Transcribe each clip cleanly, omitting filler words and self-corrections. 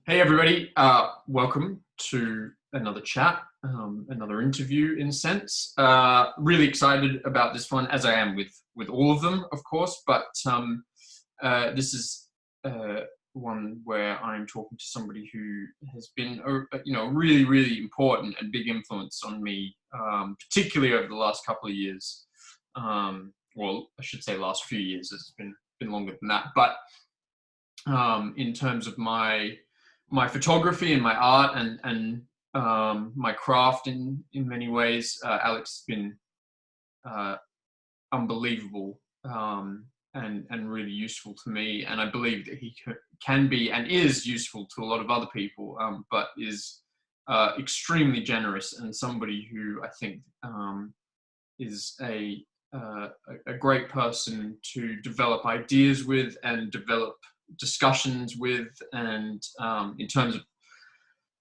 Hey everybody, welcome to another chat, another interview in a sense. Really excited about this one, as I am with all of them, of course. But this is one where I'm talking to somebody who has been, really, really important and big influence on me, particularly over the last couple of years. Well, I should say last few years. It's been longer than that, but in terms of my photography and my art and my craft in many ways. Alex has been unbelievable and really useful to me, and I believe that he can be and is useful to a lot of other people, but is extremely generous and somebody who I think is a great person to develop ideas with and develop discussions with, and in terms of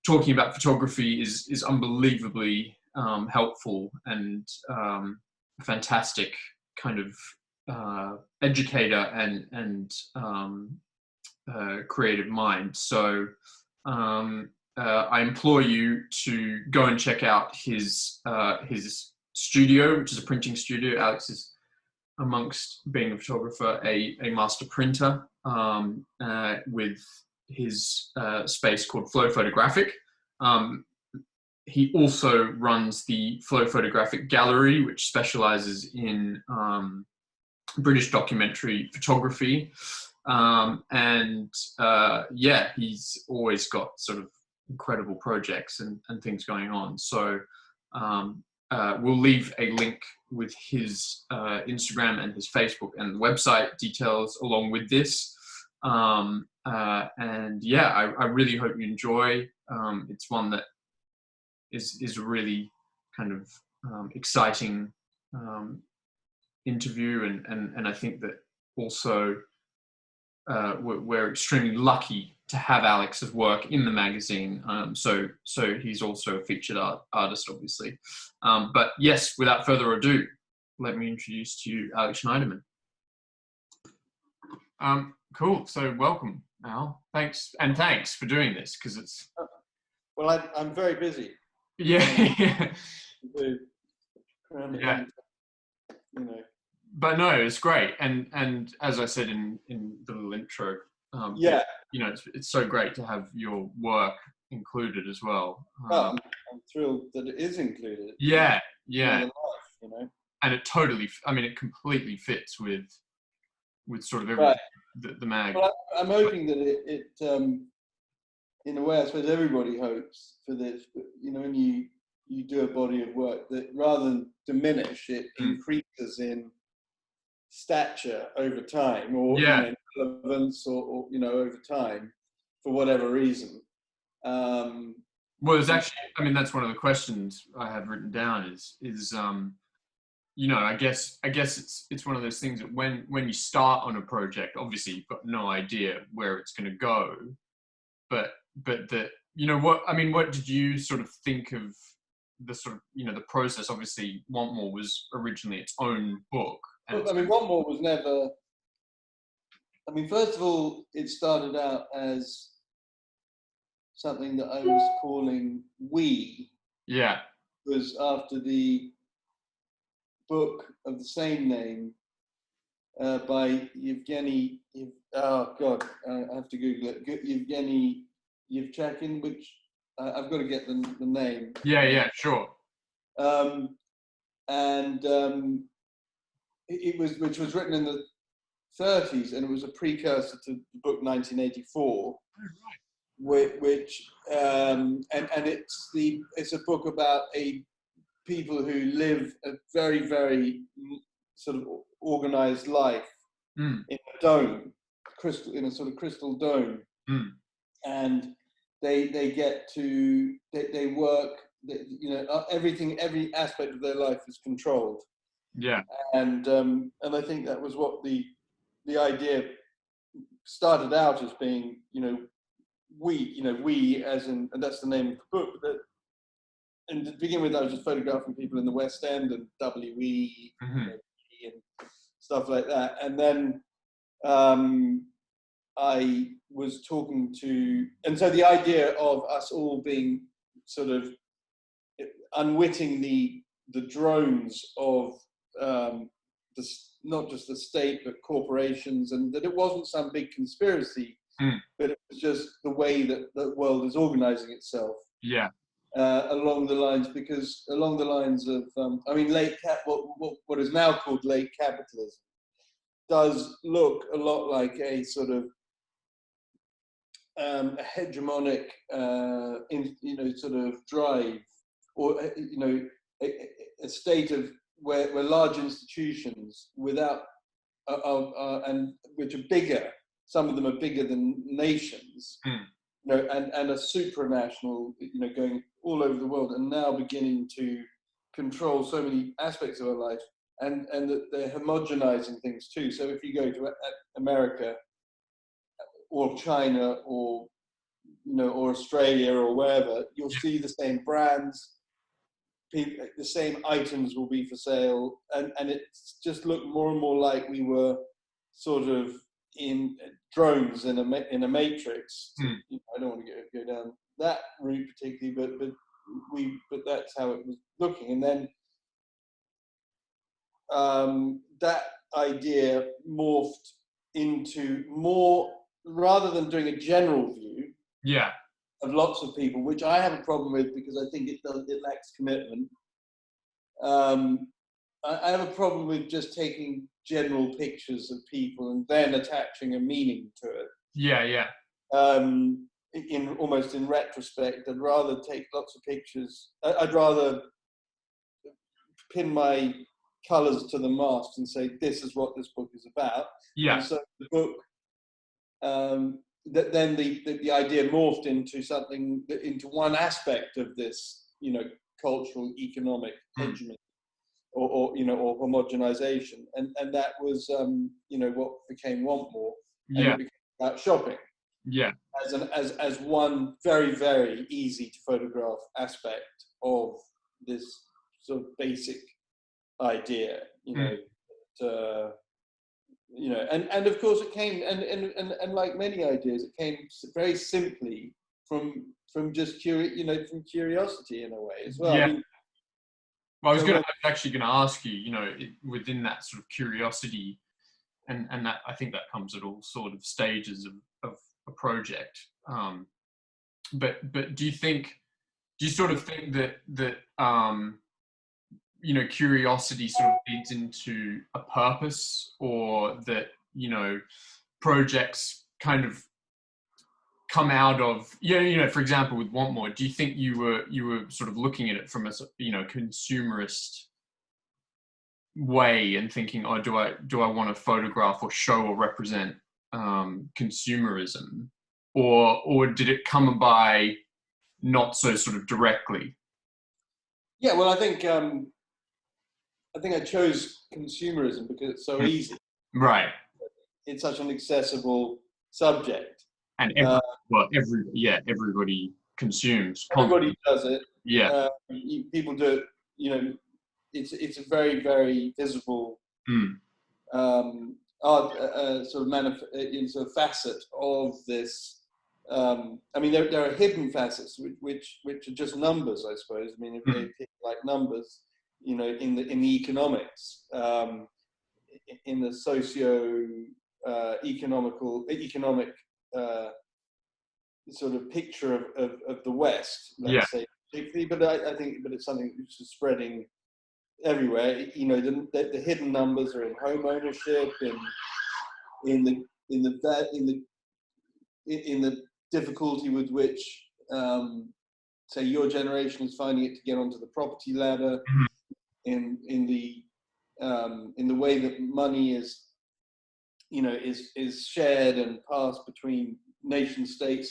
talking about photography is unbelievably helpful and fantastic kind of educator and creative mind. So I implore you to go and check out his studio, which is a printing studio. Alex is, amongst being a photographer, a master printer with his space called FLOW Photographic. He also runs the FLOW Photographic Gallery, which specializes in British documentary photography. He's always got sort of incredible projects and things going on. So we'll leave a link with his Instagram and his Facebook and website details along with this. I really hope you enjoy. It's one that is a really kind of exciting interview, and I think that also we're extremely lucky to have Alex's work in the magazine. So he's also a featured artist, obviously. But yes, without further ado, let me introduce to you Alex Schneideman. Cool. So welcome, Al. Thanks for doing this, because it's. Well, I'm very busy. Yeah. Yeah. You know. But no, it's great, and as I said in the little intro, it's so great to have your work included as well. Well, I'm thrilled that it is included. Yeah. Life, And it completely fits with sort of everything, the mag. Well, I'm hoping that it in a way, I suppose everybody hopes for this, but when you do a body of work, that rather than diminish, it increases in stature over time, or relevance, or over time, for whatever reason. Well, there's actually, that's one of the questions I have written down is I guess it's one of those things that when you start on a project, obviously you've got no idea where it's going to go, but that, what did you sort of think of the sort of, the process? Obviously Want More was originally its own book. Want More was never, first of all, it started out as something that I was calling We. Yeah. It was after the book of the same name by Yevgeny, I have to Google it, Yevgeny Yevchakin, which I've got to get the name. Yeah, sure. Which was written in the 30s, and it was a precursor to the book 1984. Oh, right. Which it's a book about people who live a very, very sort of organized life in a dome, in a sort of crystal dome, and they get to they work. Everything, every aspect of their life is controlled. Yeah. And I think that was what the idea started out as being. We as in, and that's the name of the book. And to begin with, I was just photographing people in the West End and WE and stuff like that. And then I was talking to, and so the idea of us all being sort of unwitting the drones of not just the state but corporations, and that it wasn't some big conspiracy, but it was just the way that the world is organizing itself. Yeah. Along the lines of I mean, what is now called late capitalism does look a lot like a sort of a hegemonic sort of drive, or a state of where large institutions without and which are bigger, some of them are bigger than nations, and are supranational, going all over the world, and now beginning to control so many aspects of our life, and that they're homogenizing things too. So if you go to America or China or or Australia or wherever, you'll see the same brands, the same items will be for sale, and it's just looked more and more like we were sort of in drones in a matrix. I don't want to go down that route particularly, but that's how it was looking. And then that idea morphed into more, rather than doing a general view of lots of people, which I have a problem with because I think it lacks commitment. I have a problem with just taking general pictures of people and then attaching a meaning to it. Almost in retrospect, I'd rather take lots of pictures. I'd rather pin my colors to the mast and say, this is what this book is about. And so the book, then the idea morphed into something, into one aspect of this, cultural, economic hegemony, or homogenization, and that was what became Want More, and it became about shopping. As one very, very easy to photograph aspect of this sort of basic idea, and of course it came, and like many ideas, it came very simply from just from curiosity in a way as well. I was actually going to ask you, within that sort of curiosity, and that, I think that comes at all sort of stages of a project. But do you sort of think that curiosity sort of leads into a purpose, or that, projects kind of come out of, for example, with Want More, do you think you were sort of looking at it from a, consumerist way and thinking, oh, do I want to photograph or show or represent consumerism, or did it come by not so sort of directly? Yeah, well, I think I chose consumerism because it's so easy. Right. It's such an accessible subject. And everybody consumes. Everybody does it. Yeah. People do it. It's a very, very visible art, sort of facet of this. I mean, there are hidden facets which are just numbers, I suppose. I mean, if they pick like numbers, in the economics, in the economic sort of picture of the West, let's say, particularly. But I think, it's something which is spreading everywhere. The hidden numbers are in home ownership, in the difficulty with which, say, your generation is finding it to get onto the property ladder, in the way that money is shared and passed between nation states,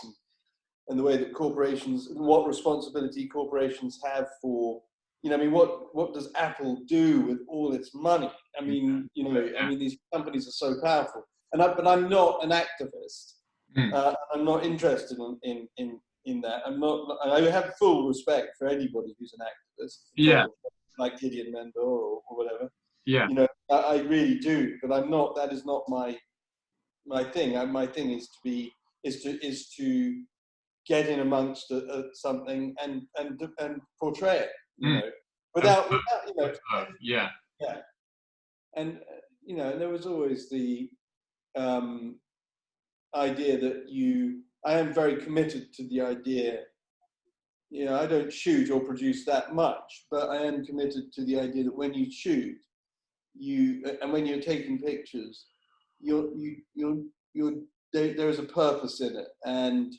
and the way that corporations, what responsibility corporations have for, what does Apple do with all its money? I mean, these companies are so powerful, but I'm not an activist. I'm not interested in that. I have full respect for anybody who's an activist. Like Gideon Mendor or whatever. I really do, but I'm not. That is not my thing. My thing is to be is to get in amongst something and portray it, you know, without you know, yeah. And you know, and there was always the idea that I am very committed to the idea. You know, I don't shoot or produce that much, but I am committed to the idea that when you shoot, and when you're taking pictures, there is a purpose in it, and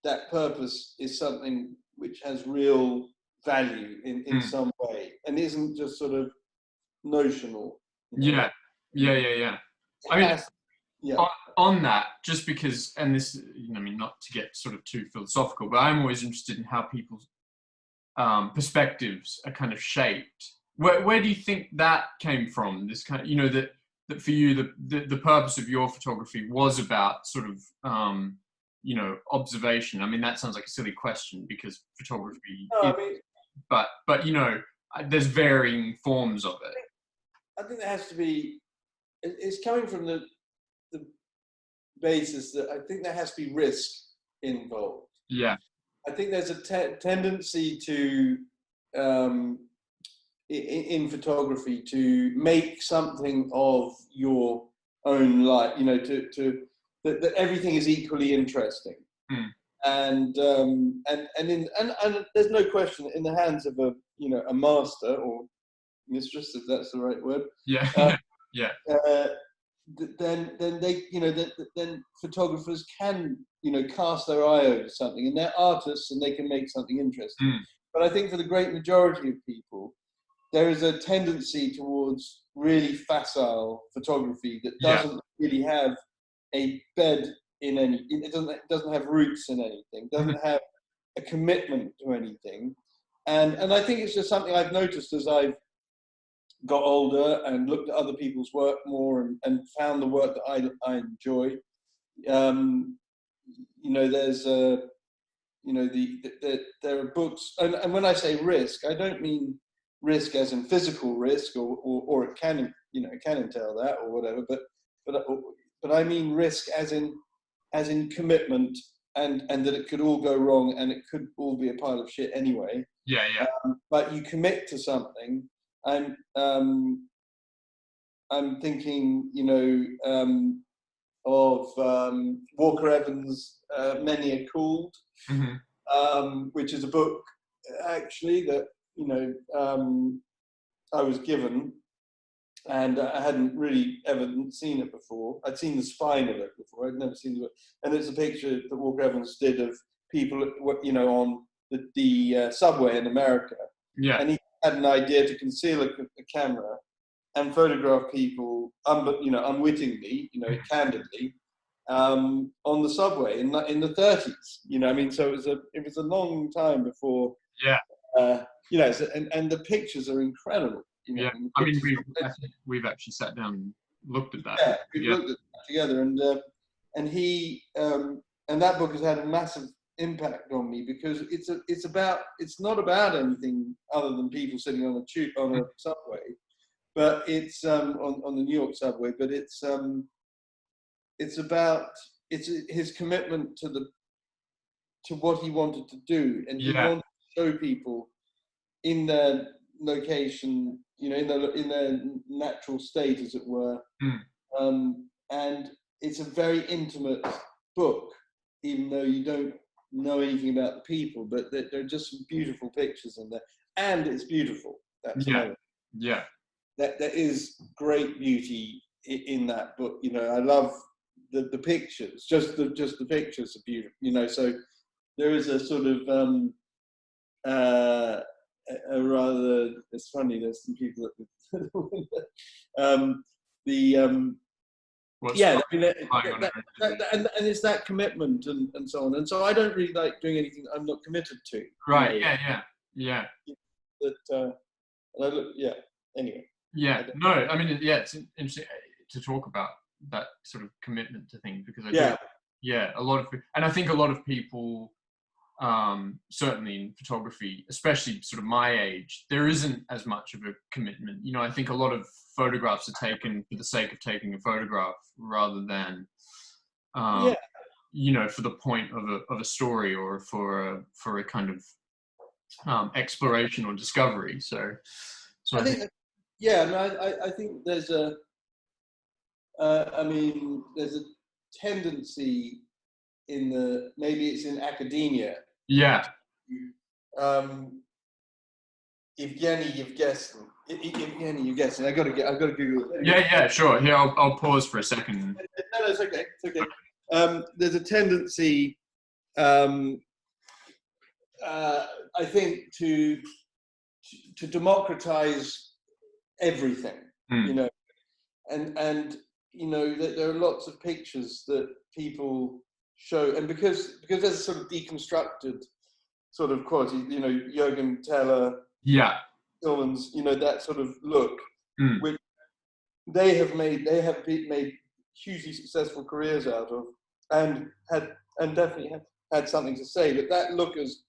that purpose is something which has real value in some way, and isn't just sort of notional. You know? Yeah. I mean, on that, just because, and this, you know, I mean, not to get sort of too philosophical, but I'm always interested in how people's perspectives are kind of shaped. Where do you think that came from? This kind of, you know, that for you, the purpose of your photography was about sort of, you know, observation. I mean, that sounds like a silly question because photography, but you know, there's varying forms of it. I think there has to be. It's coming from the basis that I think there has to be risk involved. Yeah. I think there's a tendency to, in photography, to make something of your own life. You know, that everything is equally interesting. And there's no question, in the hands of a master or mistress, if that's the right word. Then they, you know, then photographers can, you know, cast their eye over something, and they're artists and they can make something interesting. But I think for the great majority of people, there is a tendency towards really facile photography that doesn't really have a bed in any. It doesn't have roots in anything. Doesn't have a commitment to anything, and I think it's just something I've noticed as I've got older and looked at other people's work more and found the work that I enjoy. You know, there's you know, there are books, and when I say risk, I don't mean risk as in physical risk or it can, you know, it can entail that or whatever, but I mean risk as in commitment and that it could all go wrong and it could all be a pile of shit anyway. But you commit to something. I'm thinking, you know, of Walker Evans' Many Are Called, which is a book actually that, you know, I was given, and I hadn't really ever seen it before. I'd seen the spine of it before. I'd never seen it, and it's a picture that Walker Evans did of people, you know, on the subway in America. And he had an idea to conceal a camera and photograph people, you know, unwittingly, you know, candidly, on the subway in the 30s. You know, I mean, so it was a long time before. You know, and the pictures are incredible. You know, I mean, we've actually sat down and looked at that. Yeah, we've looked at that together, and he and that book has had a massive impact on me because it's not about anything other than people sitting on a subway, but it's on the New York subway, but it's about his commitment to what he wanted to do, and he wanted to show people in their location, you know, in their natural state, as it were. And it's a very intimate book, even though you don't know anything about the people, but there are just some beautiful pictures in there, and it's beautiful. That's another. There is great beauty in that book. You know, I love the pictures. Just the pictures are beautiful. You know, so there is a sort of a rather. It's funny. There's some people at the I mean, and it's that commitment and so on. And so I don't really like doing anything I'm not committed to. Right. You know? Yeah. That anyway. No, I mean, it's interesting to talk about that sort of commitment to things because a lot of, and I think a lot of people, certainly in photography, especially sort of my age, there isn't as much of a commitment. You know, I think a lot of photographs are taken for the sake of taking a photograph rather than you know, for the point of a story, or for a kind of exploration or discovery. So I think, yeah, I mean, I think there's a, I mean, there's a tendency in the, maybe it's in academia. Yeah. Evgeny Yevgesin. I got to Google it. Yeah, sure. Here, I'll pause for a second. No, it's okay. It's okay. There's a tendency, I think, to democratize everything. You know, and you know that there are lots of pictures that people show, and because there's a sort of deconstructed sort of quality, you know, Jürgen Teller, Tillman's, you know, that sort of look, which they have made hugely successful careers out of, and definitely had something to say. But that look has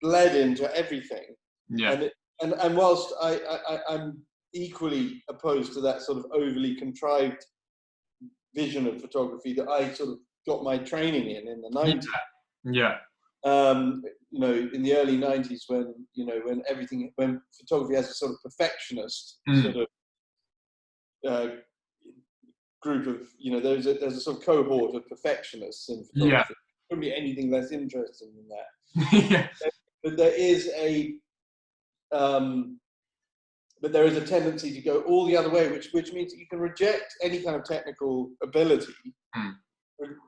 bled into everything. Yeah. And whilst I'm equally opposed to that sort of overly contrived vision of photography that I sort of got my training in the 90s. Yeah. You know, in the early 90s, when, you know, when photography has a sort of perfectionist sort of group of, you know, there's a sort of cohort of perfectionists in photography. Yeah. Couldn't be anything less interesting than that. Yeah. But there is a tendency to go all the other way, which means that you can reject any kind of technical ability.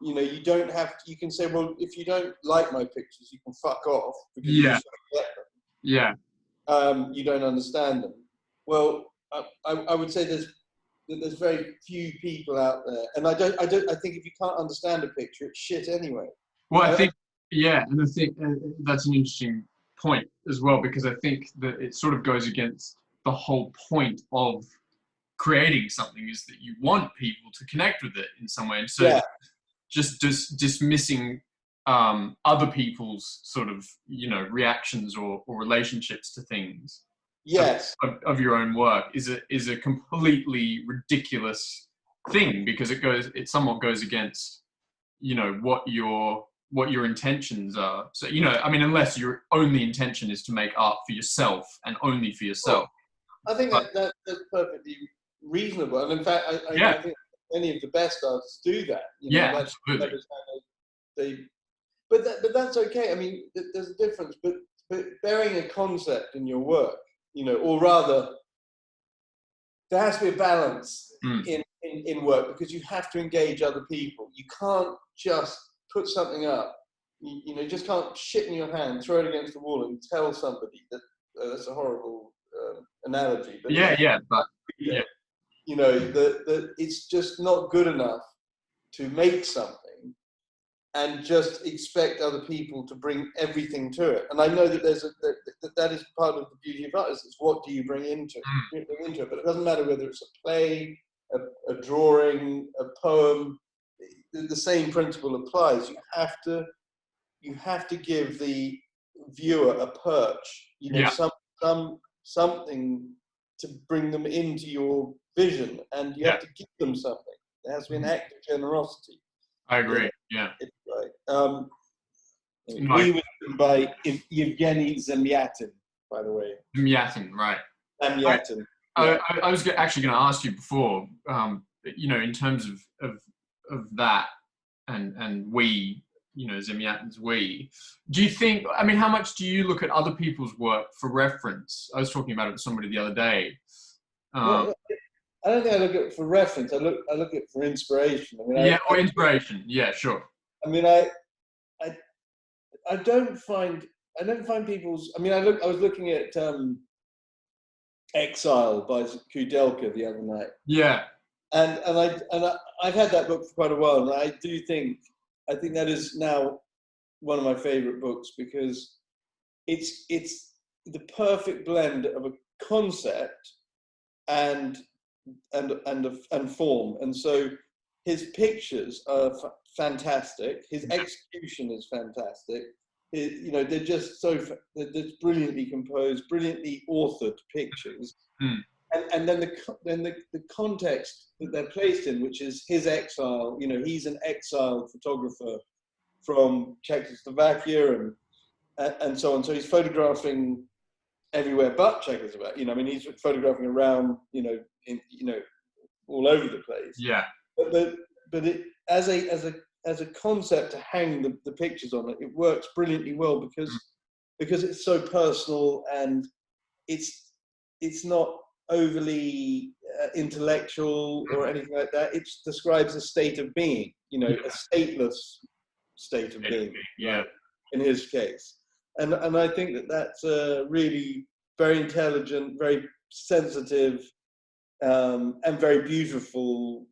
You know, you don't have to, you can say, well, if you don't like my pictures, you can fuck off, because you just don't get them. Yeah. You don't understand them. Well, I would say there's very few people out there, and I think if you can't understand a picture, it's shit anyway. Well, I think and I think that's an interesting point as well, because I think that it sort of goes against the whole point of creating something, is that you want people to connect with it in some way. And so just dismissing other people's sort of, you know, reactions or relationships to things, of your own work, is a completely ridiculous thing, because it somewhat goes against, you know, what your intentions are. So, you know, I mean, unless your only intention is to make art for yourself and only for yourself. I think that's perfectly reasonable, and in fact, I think many of the best artists do that. You know, absolutely. But that's okay. I mean, there's a difference. But bearing a concept in your work, you know, or rather, there has to be a balance in work, because you have to engage other people. You can't just put something up. You know, you just can't shit in your hand, throw it against the wall, and tell somebody that that's a horrible analogy. But you know, that it's just not good enough to make something and just expect other people to bring everything to it. And I know that that is part of the beauty of art, is what do you bring into it? But it doesn't matter whether it's a play, a drawing, a poem. The same principle applies. You have to give the viewer a perch, you know, something to bring them into your vision, and you have to give them something. There has to be an act of generosity. I agree. Yeah. Right. We were written by Evgeny Zamyatin, by the way. Zamyatin, right. Zamyatin. I was actually going to ask you before, you know, in terms of that and we, you know, Zamyatin's we, do you think, I mean, how much do you look at other people's work for reference? I was talking about it with somebody the other day. Well, I don't think I look at it for reference. I look at it for inspiration. I mean, or inspiration. Yeah, sure. I mean, I don't find people's. I mean, I was looking at Exile by Kudelka the other night. Yeah. And I've had that book for quite a while, and I think that is now one of my favorite books, because it's the perfect blend of a concept and form. And so his pictures are fantastic. His execution is fantastic. You know, they're just they're brilliantly composed, brilliantly authored pictures. and then the context that they're placed in, which is his exile. You know, he's an exiled photographer from Czechoslovakia and so on. So he's photographing everywhere but Czechoslovakia. You know, I mean, he's photographing around, all over the place. Yeah. But it, as a concept to hang the pictures on, it works brilliantly well because it's so personal, and it's not overly intellectual or anything like that. It describes a state of being, a stateless state of being. Yeah. Right, in his case, and I think that's a really very intelligent, very sensitive, and very beautiful,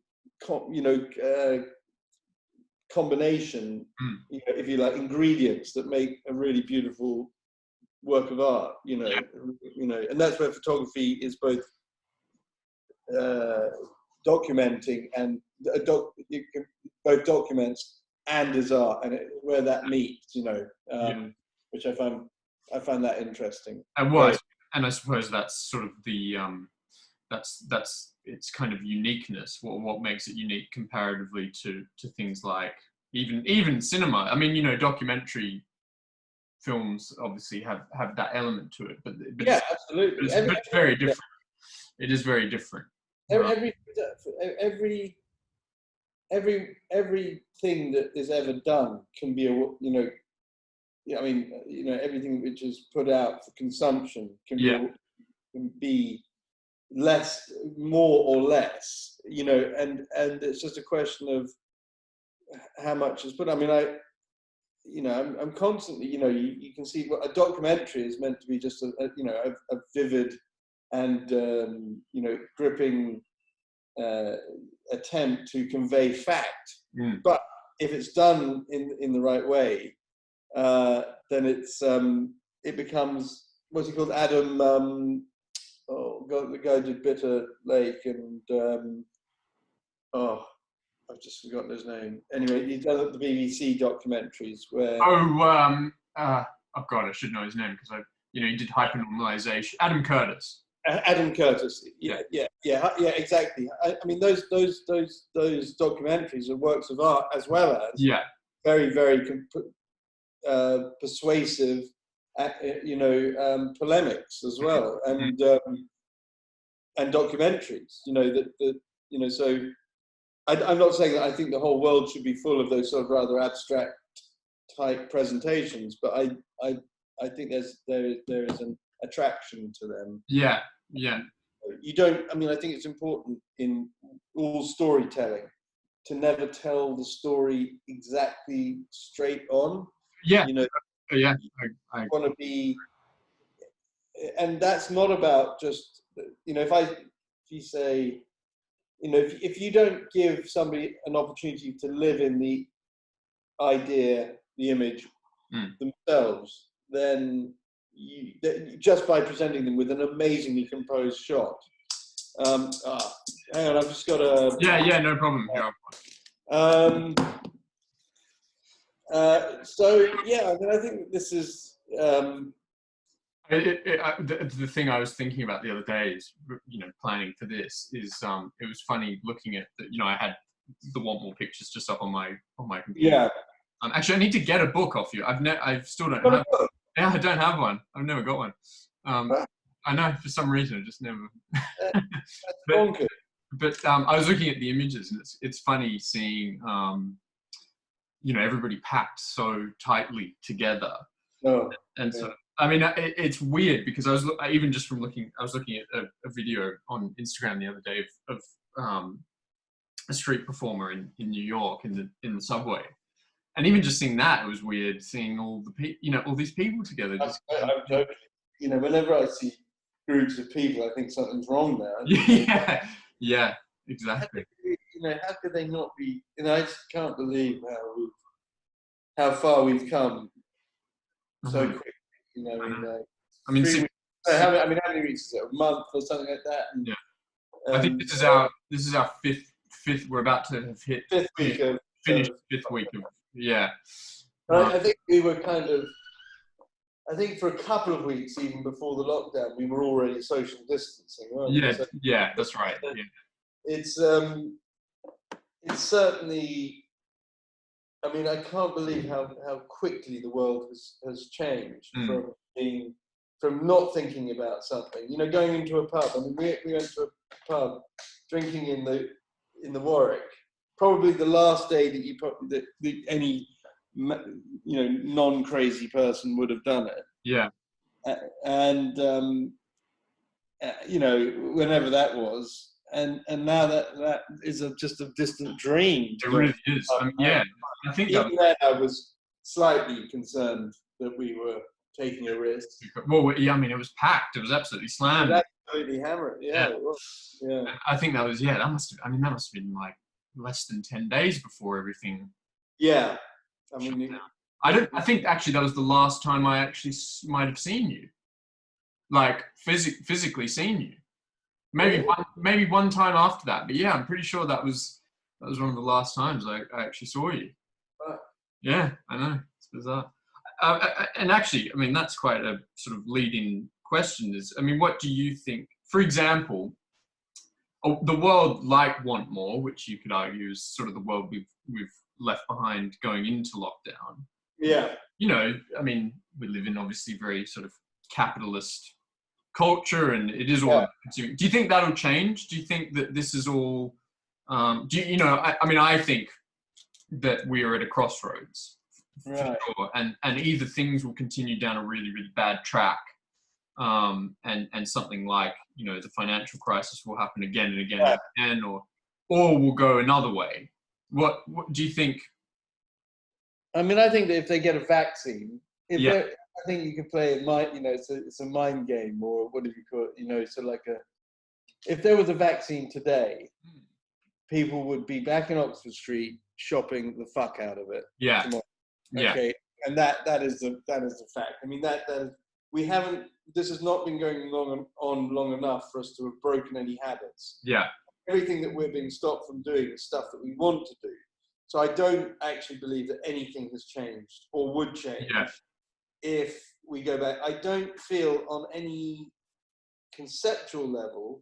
combination, if you like, ingredients that make a really beautiful work of art. And that's where photography is both documenting and both documents and is art, and where that meets, which I find that interesting. And I suppose that's sort of the that's its kind of uniqueness. What makes it unique comparatively to things like even cinema. I mean, documentary films obviously have that element to it, but yeah, absolutely. It's very different. It is very different. Everything that is ever done can be everything which is put out for consumption can be less, more or less, and it's just a question of how much is put. I mean, I'm constantly, you can see what a documentary is meant to be, just a vivid and gripping attempt to convey fact. But if it's done in the right way, then it becomes, what's he called, Adam, the guy did Bitter Lake, and I've just forgotten his name. Anyway, he's done the BBC documentaries where. Oh God, I should know his name because he did hypernormalization. Adam Curtis. Adam Curtis. Yeah, exactly. I mean, those documentaries are works of art as well as very, very persuasive, polemics as well, and documentaries. So. I'm not saying that I think the whole world should be full of those sort of rather abstract type presentations, but I think there is an attraction to them. Yeah. You don't. I mean, I think it's important in all storytelling to never tell the story exactly straight on. Yeah. I want to be, and that's not about just if you say. If you don't give somebody an opportunity to live in the idea, the image themselves, then just by presenting them with an amazingly composed shot. Hang on, I've just got a. Yeah, no problem. So yeah, I mean, I think this is. The thing I was thinking about the other day is, planning for this is, it was funny looking at I had the Want More Pictures just up on my computer. Yeah. Actually, I need to get a book off you. I still don't have. Yeah, I don't have one. I've never got one. I know for some reason I just never. That's but I was looking at the images, and it's funny seeing everybody packed so tightly together. Oh, and so. I mean, it's weird because I was looking at a video on Instagram the other day of a street performer in New York in the subway, and even just seeing that, it was weird seeing all these people together. I'm joking. Whenever I see groups of people, I think something's wrong there. Yeah, exactly. How could they not be? I just can't believe how far we've come so quickly. I mean, how many weeks is it? A month or something like that? And, I think this is our fifth. We're about to have hit fifth week of finished fifth week of I think we were kind of. I think for a couple of weeks, even before the lockdown, we were already social distancing, weren't we? So Yeah, that's right. Yeah. It's certainly. I mean, I can't believe how quickly the world has changed from not thinking about something. You know, going into a pub. I mean, we went to a pub, drinking in the Warwick. Probably the last day that any non-crazy person would have done it. Yeah. And whenever that was, and now that is just a distant dream. It really is. Yeah, I think even then I was slightly concerned that we were taking a risk. Well, yeah, I mean, it was packed. It was absolutely slammed. It was absolutely hammered. Yeah, it was. Yeah. I think that was. Yeah, that must have. I mean, that must have been like less than 10 days before everything. Yeah, I mean, I think actually that was the last time I actually might have seen you, like physically seen you. Maybe one time after that, but yeah, I'm pretty sure that was one of the last times I actually saw you. Yeah, I know, it's bizarre. And actually, I mean, that's quite a sort of leading question. Is, I mean, what do you think? For example, the world like Want More, which you could argue is sort of the world we've left behind going into lockdown. Yeah. You know, I mean, we live in obviously very sort of capitalist culture, and it is all consuming. Do you think that'll change? Do you think that this is all? I mean, I think that we are at a crossroads, for sure, and either things will continue down a really, really bad track, and something like, you know, the financial crisis will happen again and again and again, or will go another way. What do you think? I mean, I think that if they get a vaccine, I think you can play it. It's a mind game, or what do you call it? You know, so like if there was a vaccine today, people would be back in Oxford Street shopping the fuck out of it. Yeah. Tomorrow. Yeah. Okay, and that is the fact. I mean, that we haven't. This has not been going on long enough for us to have broken any habits. Yeah. Everything that we're being stopped from doing is stuff that we want to do. So I don't actually believe that anything has changed or would change if we go back. I don't feel on any conceptual level,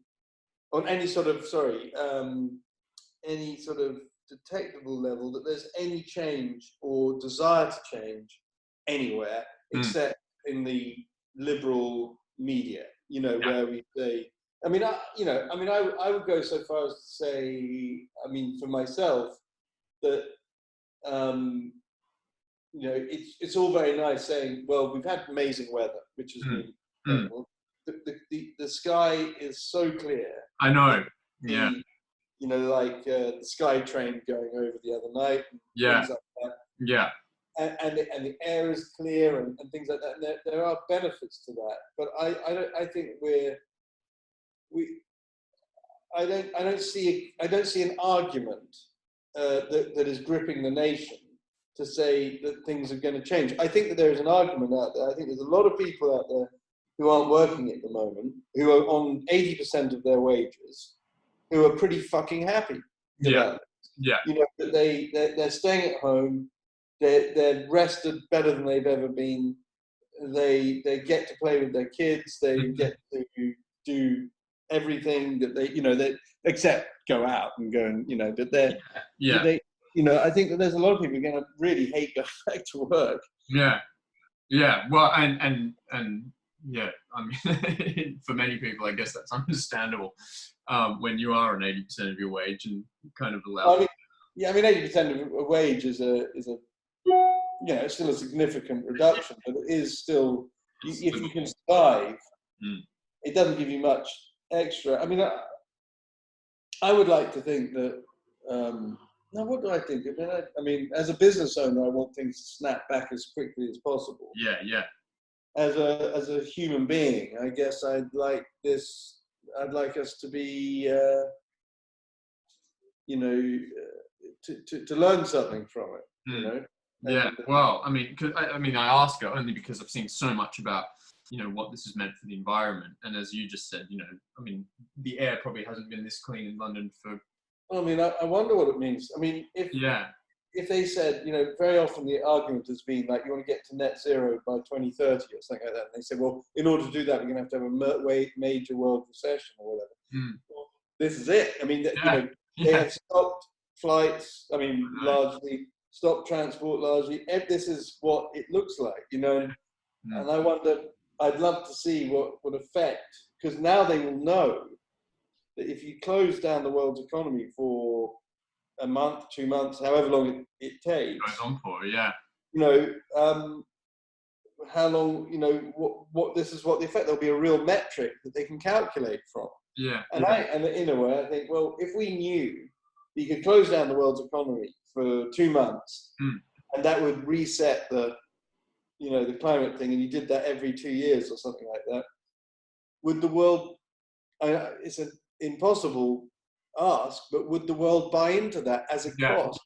on any sort of detectable level, that there's any change or desire to change anywhere except in the liberal media. You know, where we say. I would go so far as to say, I mean, for myself, that it's all very nice saying, well, we've had amazing weather, which has been incredible. The sky is so clear. I know. Yeah. The sky train going over the other night. And things like that. Yeah. And the air is clear and things like that. And there are benefits to that, but I think I don't see an argument that is gripping the nation to say that things are going to change. I think that there is an argument out there. I think there's a lot of people out there who aren't working at the moment, who are on 80% of their wages, who are pretty fucking happy. Yeah. You know, that they're staying at home. They're rested better than they've ever been. They get to play with their kids. They get to do everything that they except go out and go and but they I think that there's a lot of people who are going to really hate going back to work. Well, and yeah, I mean, for many people I guess that's understandable, when you are on 80% of your wage and kind of allowed. 80% of a wage is it's still a significant reduction, but it is still, if you can survive, it doesn't give you much extra. I mean, I would like to think that. Now, what do I think? I mean, as a business owner, I want things to snap back as quickly as possible. Yeah. As a human being, I guess I'd like us to be, to learn something from it. You know. Yeah. Well, I mean, I ask it only because I've seen so much about what this has meant for the environment, and as you just said, I mean, the air probably hasn't been this clean in London for. I mean, I wonder what it means. I mean, if if they said, very often the argument has been like, you want to get to net zero by 2030 or something like that. And they said, well, in order to do that, we're going to have a major world recession or whatever. Well, this is it. I mean, they have stopped flights. I mean, largely stopped transport. Largely, this is what it looks like. And I wonder. I'd love to see what would affect, because now they will know that if you close down the world's economy for a month, 2 months, however long it takes. Goes on for, yeah. How long, what this is what the effect, there'll be a real metric that they can calculate from. Yeah. And in a way, I think, well, if we knew that you could close down the world's economy for 2 months, and that would reset the climate thing, and you did that every 2 years or something like that, would the world, it's an impossible ask, but would the world buy into that as a cost?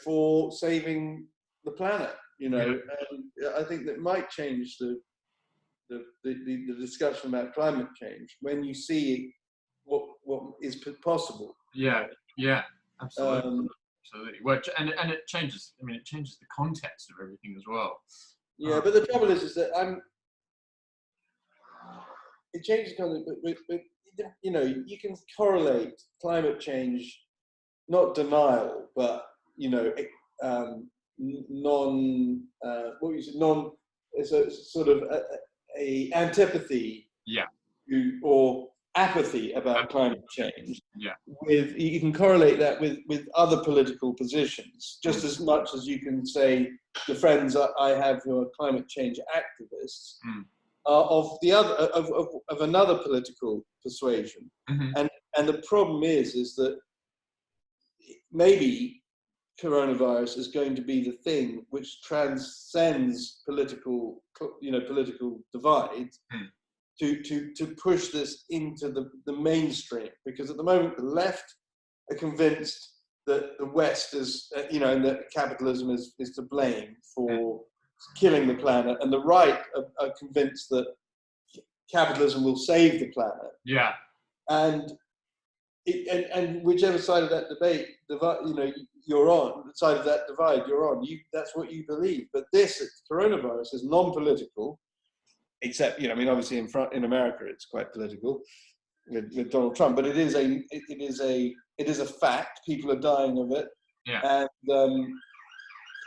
For saving the planet, and I think that might change the discussion about climate change when you see what is possible. Yeah, absolutely. Absolutely. Well, and it changes. I mean, it changes the context of everything as well. Yeah, but the trouble is that it changes context, but you can correlate climate change, not denial, but it's a sort of a antipathy, or apathy about climate change. You can correlate that with other political positions just as much as you can say the friends I have who are climate change activists are of the other of another political persuasion. And the problem is that maybe coronavirus is going to be the thing which transcends political divides to push this into the mainstream, because at the moment the left are convinced that the West is, and that capitalism is to blame for killing the planet, and the right are convinced that capitalism will save the planet. Yeah. And whichever side of that debate, you're on, the side of that divide you're on, that's what you believe. But this coronavirus is non-political, except, obviously in America it's quite political with Donald Trump, but it is a fact. People are dying of it,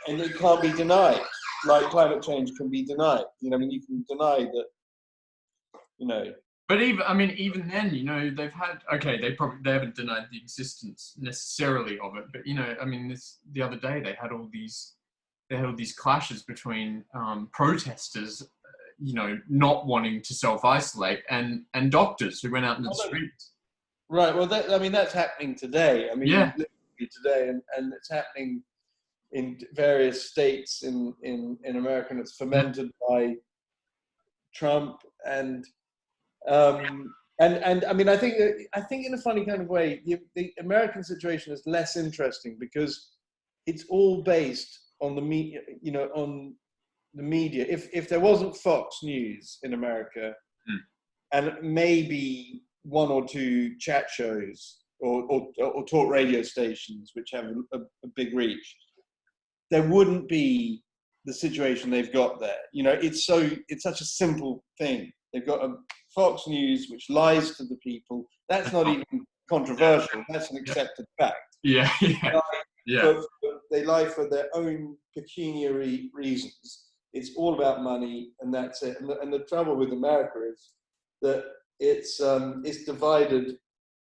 and it can't be denied. Like climate change can be denied. You can deny that. But even then, they've had, they haven't denied the existence necessarily of it, but the other day they had all these clashes between protesters, not wanting to self-isolate, and doctors who went out in the streets. Right. Well, that's happening today. Literally today, and it's happening in various states in America, and it's fomented by Trump and I think in a funny kind of way, the American situation is less interesting because it's all based on the media. On the media. If there wasn't Fox News in America, and maybe one or two chat shows or talk radio stations which have a big reach, there wouldn't be the situation they've got there. It's such a simple thing. They've got a Fox News which lies to the people. That's not even controversial. That's an accepted fact. They lie for their own pecuniary reasons. It's all about money, and that's it. And the trouble with America is that it's divided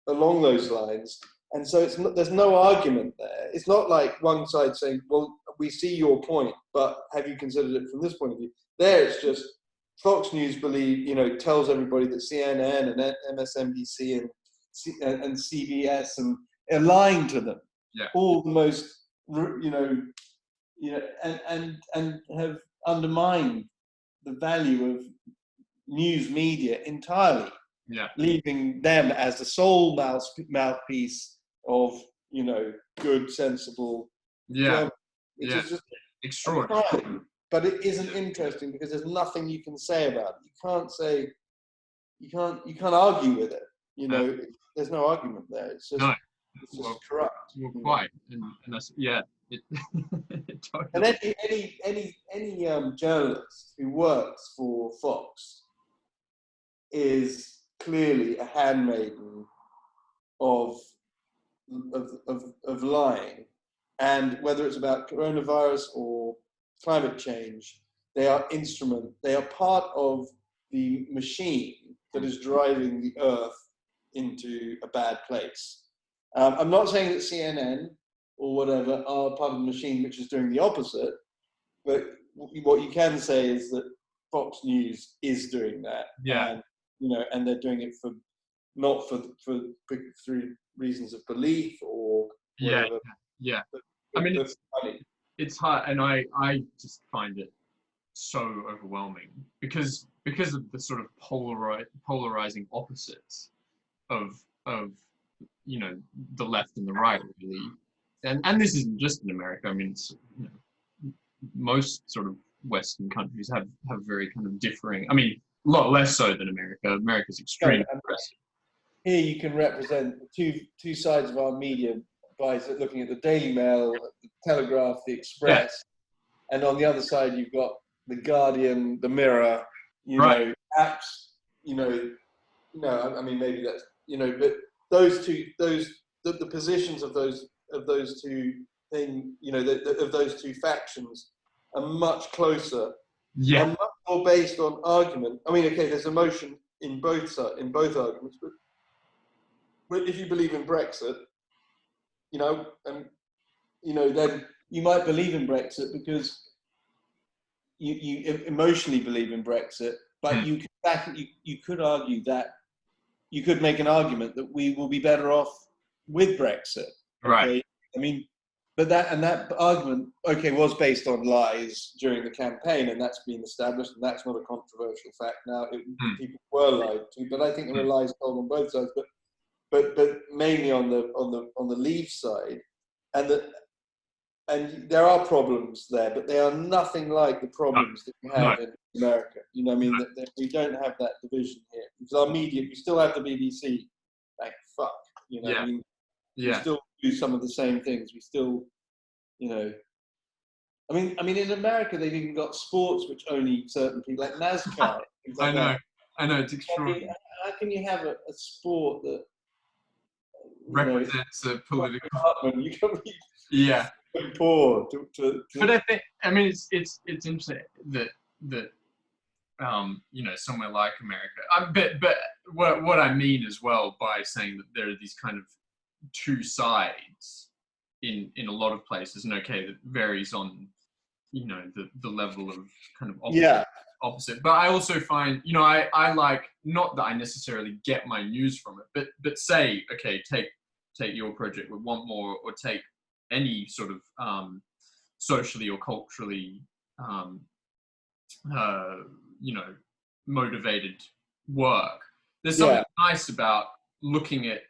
along those lines, and so there's no argument there. It's not like one side saying, "Well, we see your point, but have you considered it from this point of view?" There, it's just Fox News tells everybody that CNN and MSNBC and CBS and are lying to them. All the most, and have undermined the value of news media entirely. Leaving them as the sole mouthpiece of good, sensible. It's just extraordinary. But it isn't interesting because there's nothing you can say about it. You can't argue with it. There's no argument there. It's just corrupt. well, quite, and that's it, totally. And any journalist who works for Fox is clearly a handmaiden of lying, and whether it's about coronavirus or climate change, they are part of the machine that is driving the earth into a bad place. I'm not saying that CNN or whatever are part of the machine which is doing the opposite, but what you can say is that Fox News is doing that. Yeah. And, and they're doing it not for through reasons of belief or whatever. Yeah. But I mean, that's funny. It's hard, and I just find it so overwhelming because of the sort of polarizing opposites of the left and the right, really. And this isn't just in America. I mean, it's, most sort of Western countries have very kind of differing. I mean, a lot less so than America. America's extremely progressive. Here you can represent two sides of our media by looking at the Daily Mail, the Telegraph, the Express, and on the other side you've got the Guardian, the Mirror, apps, I mean, maybe that's, but those two, the positions of those two things, of those two factions are much closer. Yeah. And much more based on argument. I mean, okay, there's emotion in both arguments, but if you believe in Brexit, then you might believe in Brexit because you emotionally believe in Brexit, but you could argue that you could make an argument that we will be better off with Brexit. Okay? Right. I mean, but that argument, was based on lies during the campaign, and that's been established, and that's not a controversial fact now. People were lied to, but I think there were lies told on both sides, but mainly on the Leave side, and there are problems there, but they are nothing like the problems that we have in America. I mean, that we don't have that division here because our media, we still have the BBC. Like fuck, I mean, we still do some of the same things. We still, I mean, in America they've even got sports which only certain people, like NASCAR. I know, it's extraordinary. How can you have a sport that represents a political? You can be poor. To But I think, it's interesting that somewhere like America. But what I mean as well by saying that there are these kind of two sides in a lot of places, and that varies on the level of kind of opposite. But I also find I like, not that I necessarily get my news from it, but say take your project with Want More, or take any sort of socially or culturally motivated work. There's something nice about looking at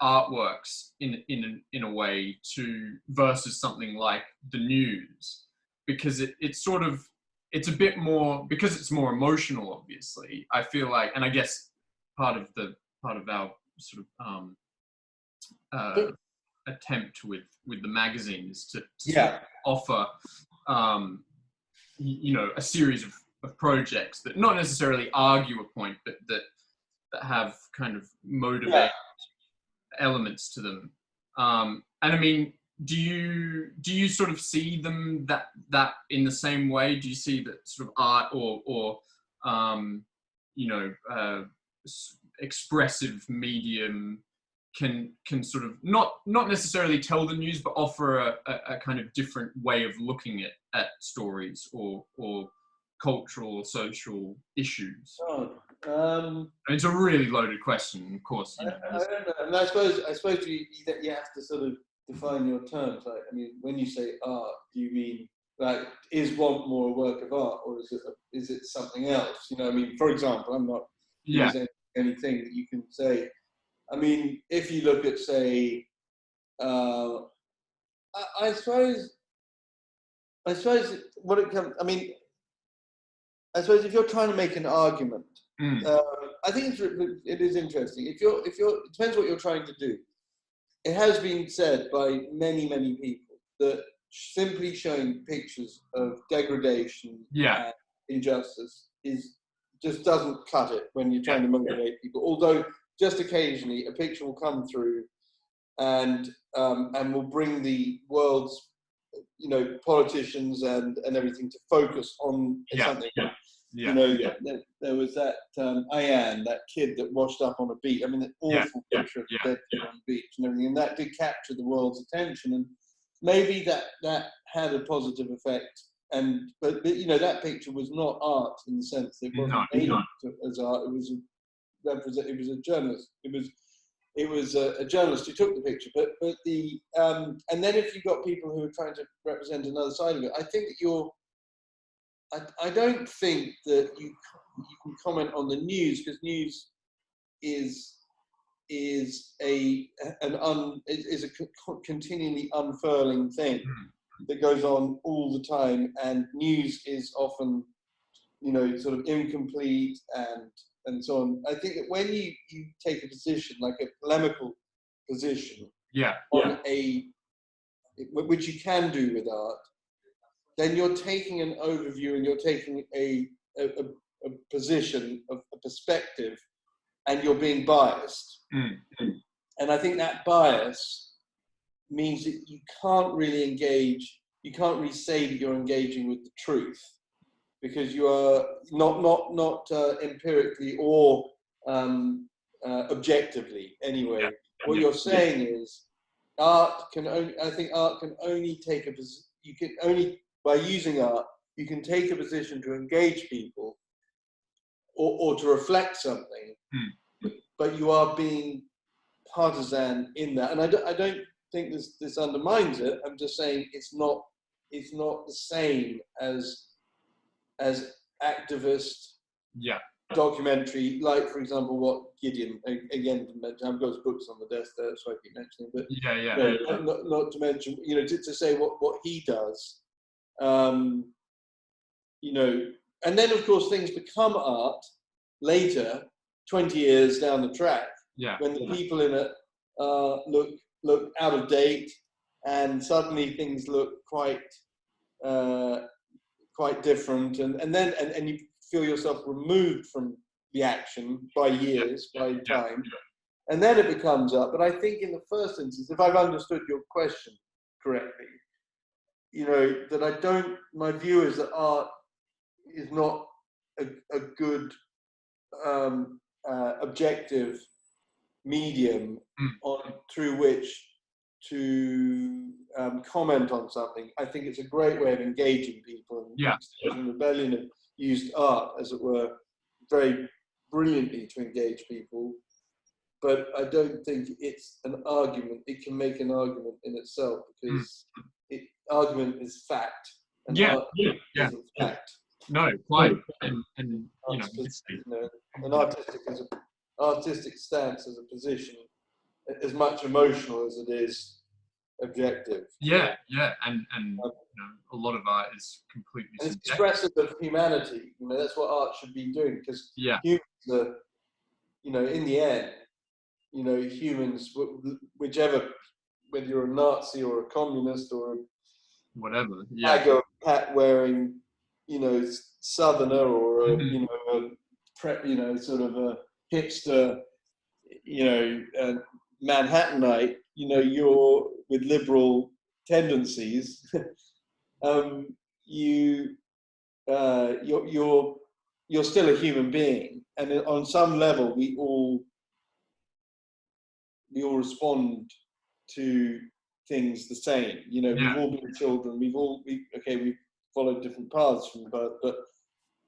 artworks in a way versus something like the news, because it's a bit more, because it's more emotional, obviously. I feel like, and I guess part of our sort of attempt with the magazine is to sort of offer a series of projects that not necessarily argue a point, but that have kind of motivated elements to them. And I mean, do you sort of see them that in the same way? Do you see that sort of art or expressive medium can sort of not necessarily tell the news, but offer a kind of different way of looking at stories or cultural or social issues? It's a really loaded question, of course. I don't know. And I suppose you have to sort of define your terms. Like, I mean, when you say art, do you mean like, is Want More a work of art, or is it something else? I mean, for example, I'm not using anything that you can say. I mean, if you look at, say, I suppose what it comes. I mean, I suppose if you're trying to make an argument, I think it is interesting. If you're, it depends what you're trying to do. it has been said by many, many people that simply showing pictures of degradation and injustice just doesn't cut it when you're trying to motivate people. Although just occasionally a picture will come through and will bring the world's, you know, politicians and everything to focus on something. You know, there was that Ayan, that kid that washed up on a beach. I mean, that awful picture of the dead kid on the beach and everything, and that did capture the world's attention. And maybe that had a positive effect. But you know, that picture was not art in the sense that it wasn't aimed as art. It was a journalist. It was a journalist who took the picture. But the and then if you've got people who are trying to represent another side of it, I think that I don't think that you can comment on the news, because news is a continually unfurling thing that goes on all the time, and news is often, you know, sort of incomplete and so on. I think that when you take a position, like a polemical position, on which you can do with art, then you're taking an overview and you're taking a position, of a perspective, and you're being biased. And I think that bias means that you can't really engage, you can't really say that you're engaging with the truth, because you are not empirically or objectively anyway. What you're saying is art can only take a position, you can only, by using art, you can take a position to engage people or to reflect something, but you are being partisan in that. And I don't think this undermines it. I'm just saying it's not the same as activist documentary, like, for example, what Gideon, again, I've got his books on the desk there, so I keep mentioning, but not to mention, you know, to say what he does. You know, and then of course things become art later, 20 years down the track, when the people in it look out of date, and suddenly things look quite different, and you feel yourself removed from the action by years, by time, and then it becomes art. But I think in the first instance, if I've understood your question correctly, you know, that my view is that art is not a good objective medium through which to comment on something. I think it's a great way of engaging people. And Rebellion have used art, as it were, very brilliantly to engage people. But I don't think it's an argument. It can make an argument in itself, because argument is fact, and art isn't fact. No, quite. And you know, an artistic stance as a position, as much emotional as it is objective. And you know, a lot of art is completely and it's expressive of humanity. You know, that's what art should be doing, because humans are, you know, in the end, you know, humans, whichever, whether you're a Nazi or a communist or whatever, hat wearing, you know, southerner, or a, you know, you know, sort of a hipster, you know, Manhattanite, you know, you're with liberal tendencies, you're still a human being, and on some level we all respond to things the same. You know, we've all been children, we've followed different paths from birth, but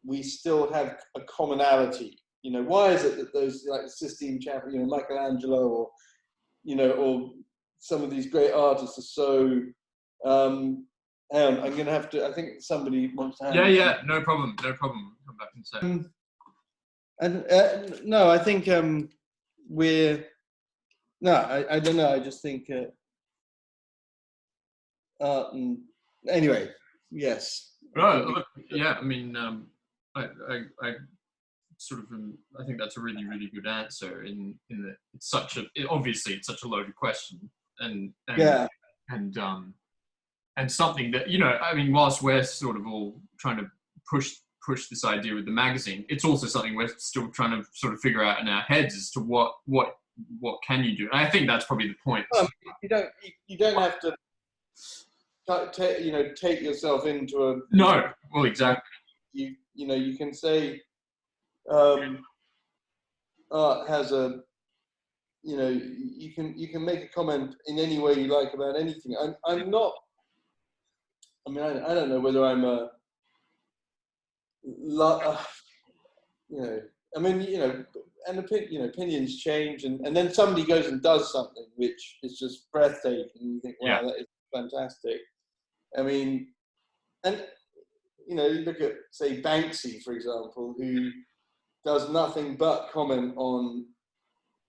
we still have a commonality. You know, why is it that those, like the Sistine Chapel, you know, Michelangelo, or, you know, or some of these great artists are so, hang on, I'm going to have to, I think somebody wants to have no problem, come back and say. No, I think I don't know, I just think anyway, yes. Right, I mean, I sort of, I think that's a really, really good answer, in that obviously it's such a loaded question, yeah. And something that, you know, I mean, whilst we're sort of all trying to push this idea with the magazine, it's also something we're still trying to sort of figure out in our heads as to what can you do. And I think that's probably the point. Well, you don't have to take yourself into a no. Well, exactly. You know, you can say art has a, you know, you can make a comment in any way you like about anything. I'm not. I mean, I don't know whether I'm a. You know, I mean, you know, and opinions change, and then somebody goes and does something which is just breathtaking. And you think, wow, that is fantastic. I mean, and you know, you look at, say, Banksy, for example, who does nothing but comment on,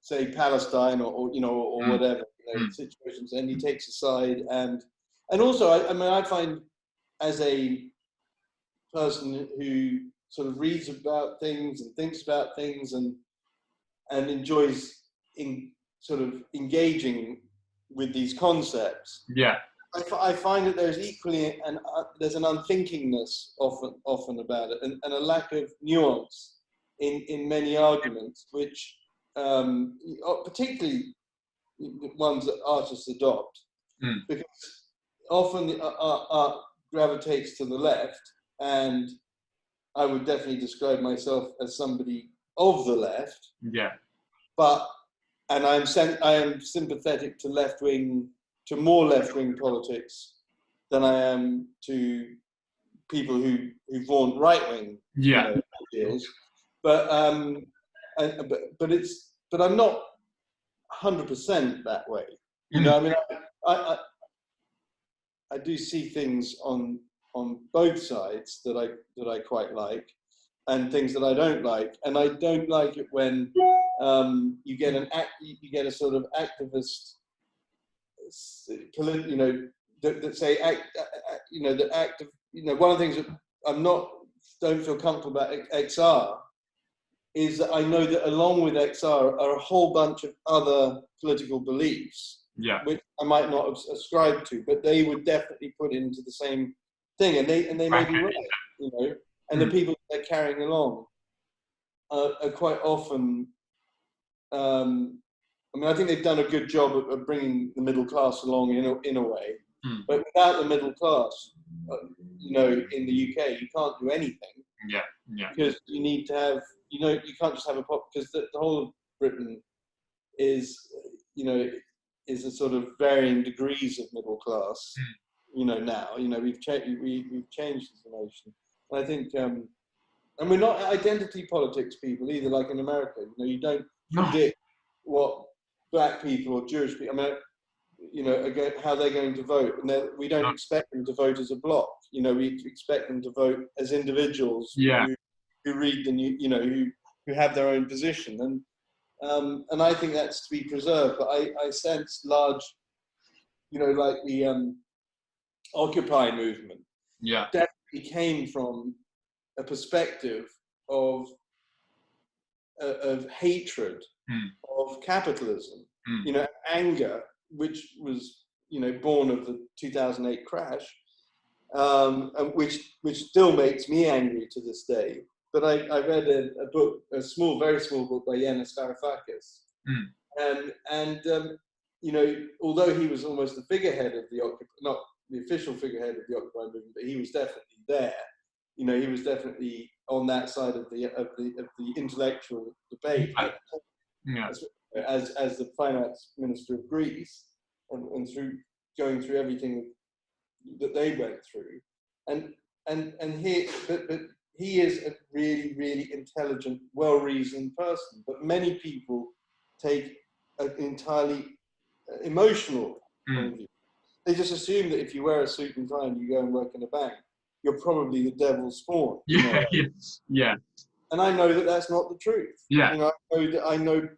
say, Palestine or whatever, you know, situations, and he takes a side, and also, I mean, I find as a person who sort of reads about things and thinks about things and enjoys sort of engaging with these concepts. Yeah. I find that there's equally there's an unthinkingness often about it, and a lack of nuance in many arguments, which particularly ones that artists adopt, because often the art gravitates to the left, and I would definitely describe myself as somebody of the left. Yeah. And I am sympathetic to more left-wing politics than I am to people who vaunt right-wing ideals. But I'm not 100% that way. You know, I mean, I do see things on both sides that I quite like, and things that I don't like, and I don't like it when you get a sort of activist, you know, that say that active. You know, one of the things that don't feel comfortable about XR is that I know that along with XR are a whole bunch of other political beliefs, which I might not ascribe to, but they would definitely put into the same thing, and they may be right, you know, and the people they're carrying along are quite often. I mean, I think they've done a good job of bringing the middle class along in a way, but without the middle class, you know, in the UK, you can't do anything. Yeah. Because you need to have, you know, you can't just have a pop, because the whole of Britain is, you know, is a sort of varying degrees of middle class. You know, now, you know, we've changed as a nation. And I think, and we're not identity politics people either, like in America. You know, you don't predict what black people or Jewish people, I mean, you know, how they're going to vote, and we don't expect them to vote as a bloc. You know, we expect them to vote as individuals who read the new, you know, who have their own position, and I think that's to be preserved. But I sense large, you know, like the Occupy movement, definitely came from a perspective of hatred of capitalism, you know, anger, which was, you know, born of the 2008 crash, and which still makes me angry to this day. But I read a book, a very small book by Yanis Varoufakis, and you know, although he was almost the figurehead of the Occupy, not the official figurehead of the Occupy movement, but he was definitely there. You know, he was definitely on that side of the intellectual debate. As the finance minister of Greece, and going through everything that they went through, and he is a really, really intelligent, well-reasoned person. But many people take an entirely emotional point of view. They just assume that if you wear a suit and tie and you go and work in a bank, you're probably the devil's spawn. Yeah. And I know that that's not the truth. Yeah. You know, I know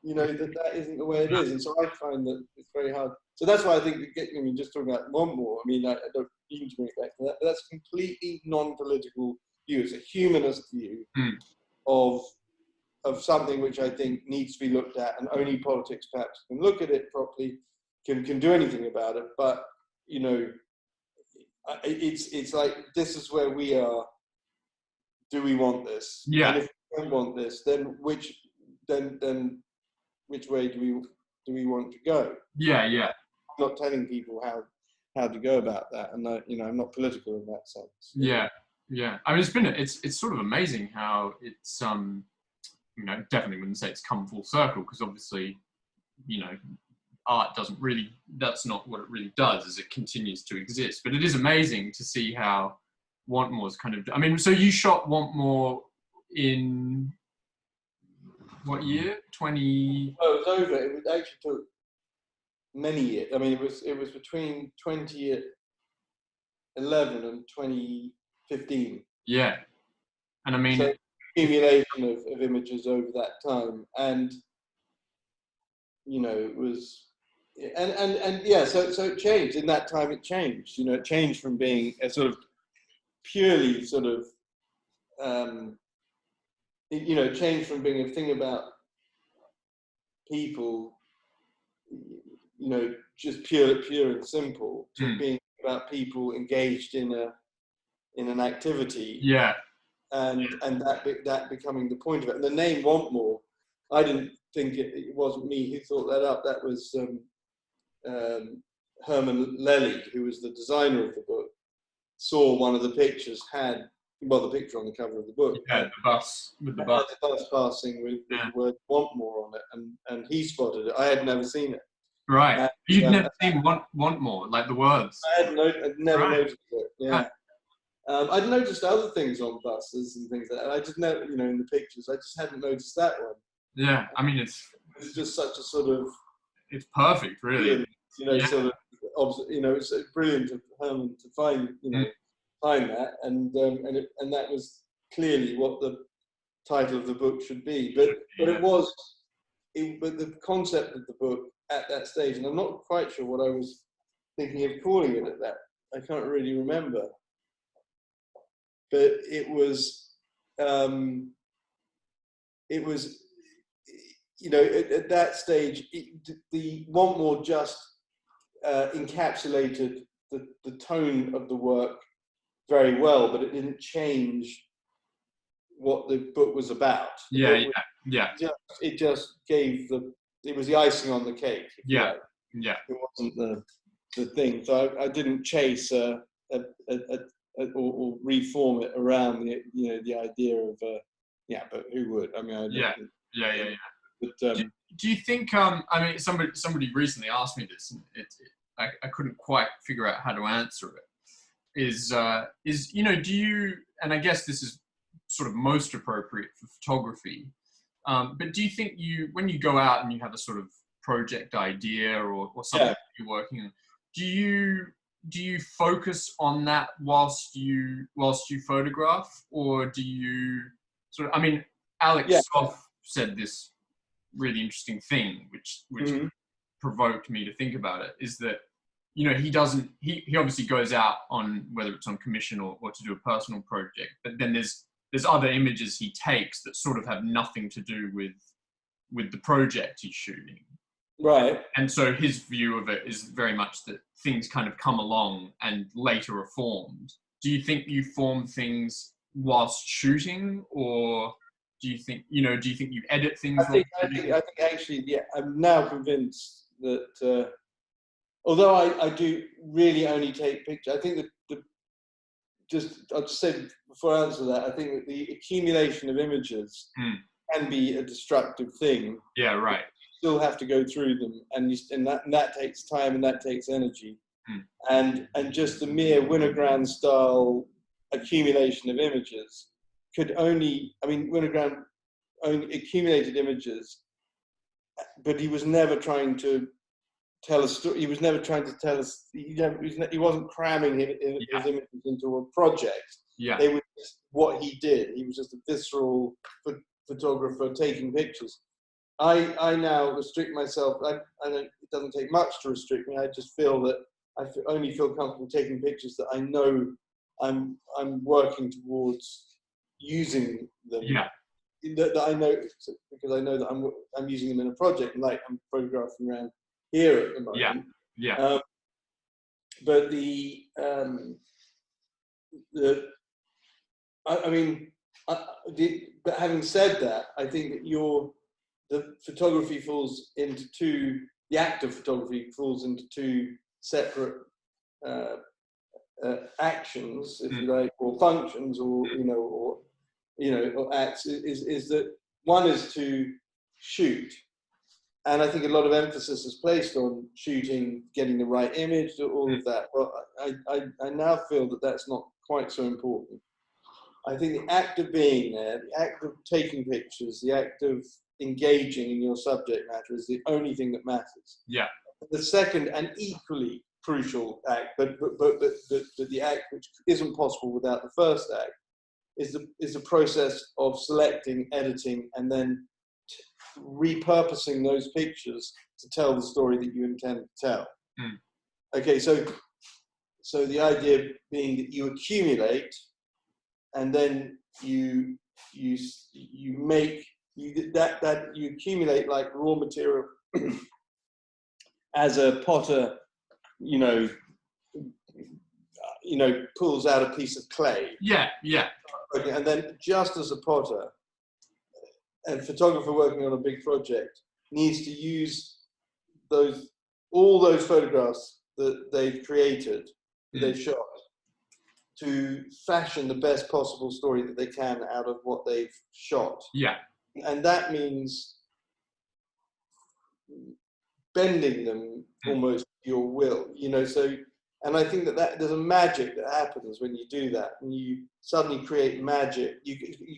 you know, that isn't the way it is. And so I find that it's very hard. So that's why I think, I mean, just talking about one more, I mean, I don't need to bring it back to that, but that's a completely non-political view. It's a humanist view of something which I think needs to be looked at, and only politics perhaps can look at it properly. can do anything about it. But you know, it's like, this is where we are. Do we want this? Yeah. And if we don't want this, then which way do we want to go? Yeah, yeah. I'm not telling people how to go about that, and you know, I'm not political in that sense. Yeah, yeah. I mean, it's sort of amazing how it's you know, definitely wouldn't say it's come full circle, because obviously, you know, art doesn't really, that's not what it really does, is it continues to exist. But it is amazing to see how Want More's kind of, I mean, so you shot Want More in what year? 20? Oh, it was over. It actually took many years. I mean, it was between 2011 and 2015. Yeah. And I mean, so accumulation of images over that time, and you know, it was, and yeah, so it changed in that time. It changed, you know, it changed from being a sort of purely sort of you know, it changed from being a thing about people, you know, just pure and simple, to being about people engaged in an activity. Yeah. And that becoming the point of it. And the name Want More, I didn't think it wasn't me who thought that up. That was Herman Lely, who was the designer of the book, saw one of the pictures had, well, the picture on the cover of the book. Yeah, the bus, with the bus. The bus passing with the word Want More on it, and he spotted it. I had never seen it. Right. You'd never seen Want More, like the words? I'd never noticed it, yeah. I'd noticed other things on buses and things like that. I just never, you know, in the pictures, I just hadn't noticed that one. Yeah, I mean, it's just such a sort of, it's perfect, really. You know, sort of, you know, it's brilliant of Herman to find, you know, find that, and that was clearly what the title of the book should be. But but the concept of the book at that stage, and I'm not quite sure what I was thinking of calling it at that. I can't really remember. But it was, you know, at that stage, the Want More just encapsulated the tone of the work very well, but it didn't change what the book was about. It just gave it was the icing on the cake. Yeah, yeah. It wasn't the thing. So I didn't chase or reform it around the idea of but who would? I mean, yeah. But, do you think I mean, somebody recently asked me this, and I couldn't quite figure out how to answer it. Is you know, do you, and I guess this is sort of most appropriate for photography, but do you think when you go out and you have a sort of project idea or something you're working on, do you focus on that whilst you photograph, or do you sort of, I mean, Alex Soff said this really interesting thing, which provoked me to think about it, is that, you know, he obviously goes out on, whether it's on commission or to do a personal project, but then there's other images he takes that sort of have nothing to do with the project he's shooting. Right. And so his view of it is very much that things kind of come along and later are formed. Do you think you form things whilst shooting, or do you think you edit things? I think actually, yeah, I'm now convinced that although I do really only take pictures, I think that I'll just say before I answer that, I think that the accumulation of images can be a destructive thing. Yeah, right. You still have to go through them, and that takes time and that takes energy, and just the mere Winogrand style accumulation of images could only, I mean, Winogrand only accumulated images, but he was never trying to tell a story. He was never trying to tell us. He wasn't cramming his images into a project. Yeah, they were just what he did. He was just a visceral photographer taking pictures. I now restrict myself. It doesn't take much to restrict me. I just feel that only feel comfortable taking pictures that I know I'm working towards using them. Yeah. That I know, because I know that I'm using them in a project, like I'm photographing around here at the moment. Yeah, yeah. But but having said that, I think that the photography falls into the act of photography falls into two separate actions, if you like, or functions, or or acts. Is that one is to shoot, and I think a lot of emphasis is placed on shooting, getting the right image, all of that. Well, I now feel that that's not quite so important. I think the act of being there, the act of taking pictures, the act of engaging in your subject matter is the only thing that matters. Yeah. The second and equally crucial act, but the act which isn't possible without the first act, is the process of selecting, editing, and then repurposing those pictures to tell the story that you intend to tell. Okay, so the idea being that you accumulate, and then you accumulate like raw material as a potter, pulls out a piece of clay. Yeah, yeah. Okay, and then just as a potter and photographer working on a big project needs to use all those photographs that they've created, they've shot, to fashion the best possible story that they can out of what they've shot. Yeah. And that means bending them almost to your will, so, and I think that there's a magic that happens when you do that, and you suddenly create magic. You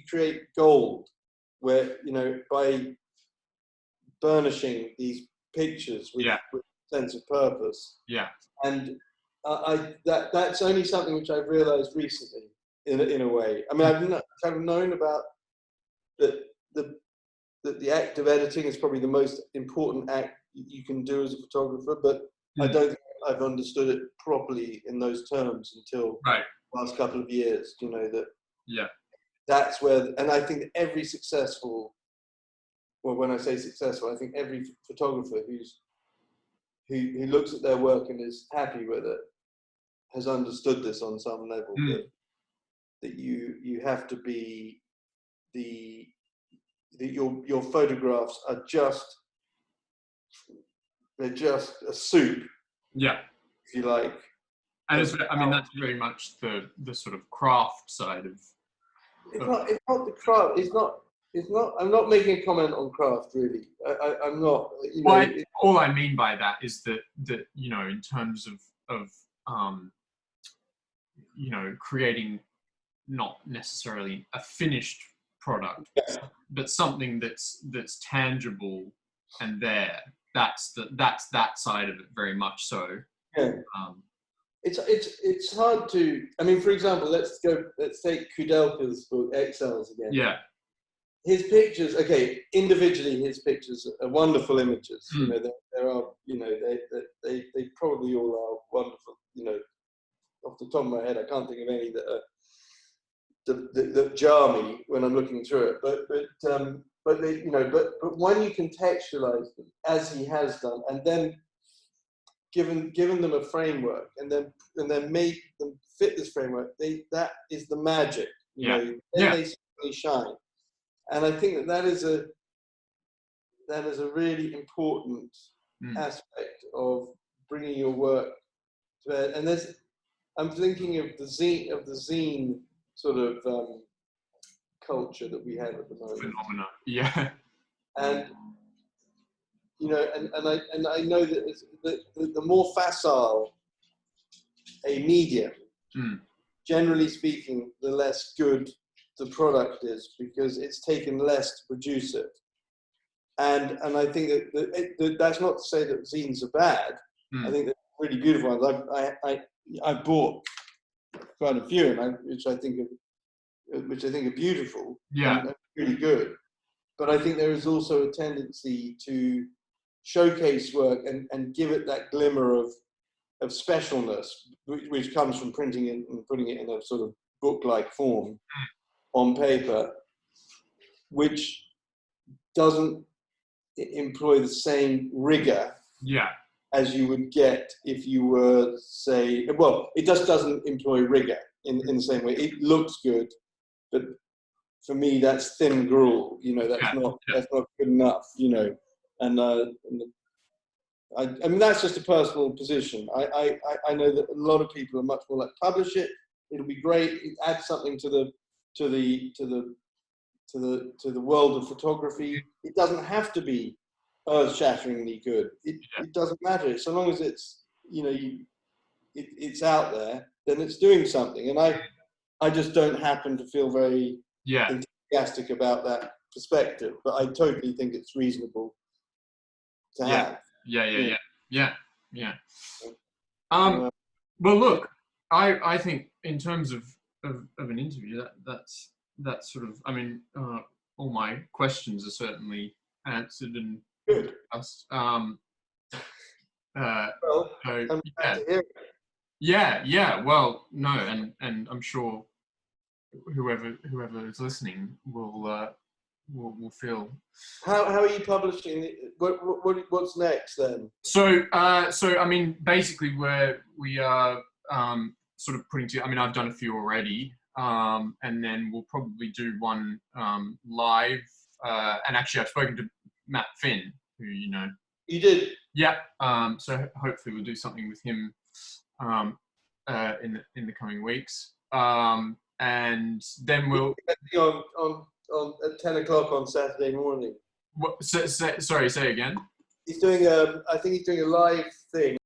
create gold, where, by burnishing these pictures with a sense of purpose. Yeah. And that's only something which I've realized recently, in a way. I mean, I've known about that the act of editing is probably the most important act you can do as a photographer, but I don't think I've understood it properly in those terms until the last couple of years. That's where, and I think every successful, well, when I say successful, I think every photographer who looks at their work and is happy with it has understood this on some level, that you have to be that your photographs are they're just a soup, if you like. And that's very much the sort of craft side of. It's not the craft. It's not. I'm not making a comment on craft, really. I'm not. All I mean by that is that in terms of creating not necessarily a finished product, but something that's tangible and there. That's that side of it very much so. Yeah. It's hard to. I mean, for example, let's take Kudelka's book Exiles again. Yeah. His pictures, individually, his pictures are wonderful images. There are, they probably all are wonderful. Off the top of my head, I can't think of any that jar me when I'm looking through it. But when you contextualize them as he has done, and then given them a framework, and then make them fit this framework, that is the magic. Then they certainly shine. And I think that is a really important aspect of bringing your work to bed. And I'm thinking of the zine sort of culture that we have at the moment. Phenomena, yeah. And and I know that the more facile a medium, generally speaking, the less good the product is, because it's taken less to produce it. And I think that that's not to say that zines are bad. I think they're really beautiful ones. I bought quite a few, which I think are beautiful. And really good. But I think there is also a tendency to showcase work and give it that glimmer of specialness, which comes from printing it and putting it in a sort of book-like form on paper, which doesn't employ the same rigor as you would get if you were, say, well, it just doesn't employ rigor in the same way. It looks good, but for me, that's thin gruel. You know, that's not good enough. You know, and I mean, that's just a personal position. I know that a lot of people are much more like, publish it. It'll be great. It adds something to the world of photography. It doesn't have to be earth-shatteringly good. It doesn't matter. So long as it's, you know, it's out there, then it's doing something. And I just don't happen to feel very enthusiastic about that perspective. But I totally think it's reasonable to have. Yeah. Well, look, I think in terms of an interview, that's sort of, I mean, all my questions are certainly answered and discussed. Well, So, I'm glad to hear it. yeah. Well, no, and I'm sure whoever is listening will feel. How are you publishing? What's next then? So I mean, basically, we are sort of putting together. I mean, I've done a few already, and then we'll probably do one live. And actually, I've spoken to Matt Finn, who you know. You did? Yeah. So hopefully, we'll do something with him in the coming weeks. And then we'll on at 10 o'clock on Saturday morning. Sorry, say again. He's doing I think he's doing a live thing